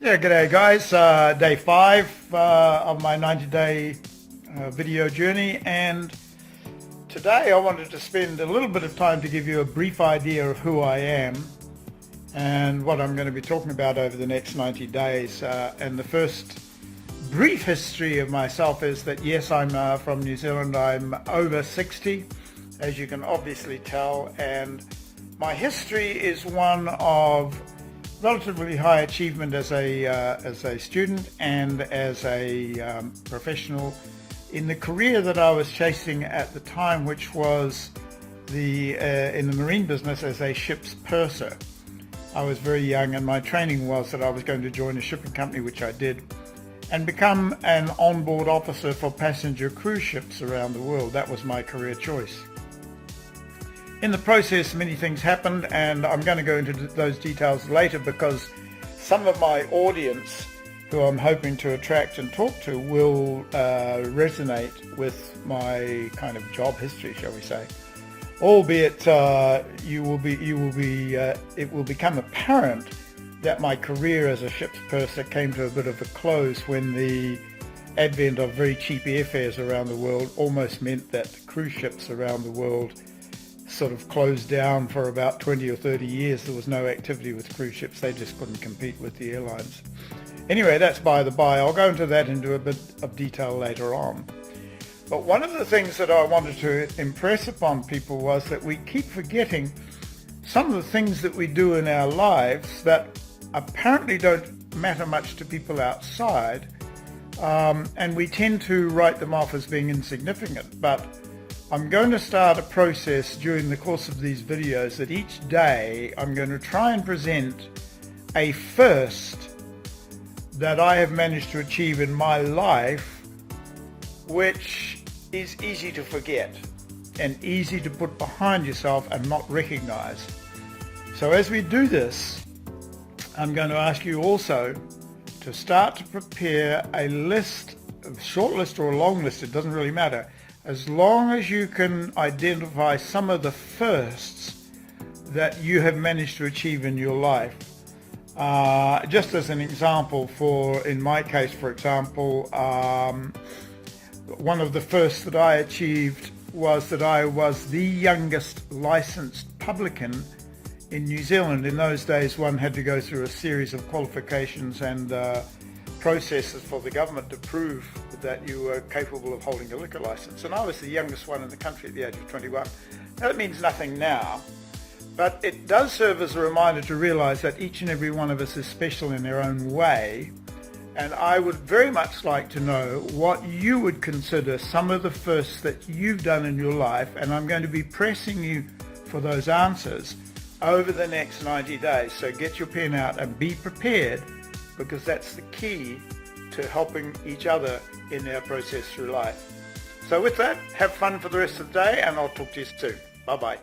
Yeah, g'day guys. Day 5 of my 90-day video journey, and today I wanted to spend a little bit of time to give you a brief idea of who I am and what I'm going to be talking about over the next 90 days. And the first brief history of myself is that yes, I'm from New Zealand. I'm over 60, as you can obviously tell, and my history is one of relatively high achievement as a student and as a professional in the career that I was chasing at the time, which was in the marine business as a ship's purser. I was very young, and my training was that I was going to join a shipping company, which I did, and become an onboard officer for passenger cruise ships around the world. That was my career choice. In the process, many things happened, and I'm going to go into those details later because some of my audience, who I'm hoping to attract and talk to, will resonate with my kind of job history, shall we say. Albeit, it will become apparent that my career as a ship's purser came to a bit of a close when the advent of very cheap airfares around the world almost meant that cruise ships around the world sort of closed down for about 20 or 30 years. There was no activity with cruise ships. They just couldn't compete with the airlines. Anyway, that's by the by. I'll go into that into a bit of detail later on. But one of the things that I wanted to impress upon people was that we keep forgetting some of the things that we do in our lives that apparently don't matter much to people outside, and we tend to write them off as being insignificant. But I'm going to start a process during the course of these videos that each day I'm going to try and present a first that I have managed to achieve in my life, which is easy to forget and easy to put behind yourself and not recognize. So as we do this, I'm going to ask you also to start to prepare a list, a short list or a long list, it doesn't really matter, as long as you can identify some of the firsts that you have managed to achieve in your life. Just as an example, in my case, for example, one of the firsts that I achieved was that I was the youngest licensed publican in New Zealand. In those days, one had to go through a series of qualifications and processes for the government to prove that you were capable of holding a liquor license. And I was the youngest one in the country at the age of 21. Now, that means nothing now, but it does serve as a reminder to realize that each and every one of us is special in their own way. And I would very much like to know what you would consider some of the firsts that you've done in your life, and I'm going to be pressing you for those answers over the next 90 days. So get your pen out and be prepared, because that's the key to helping each other in our process through life. So with that, have fun for the rest of the day, and I'll talk to you soon. Bye-bye.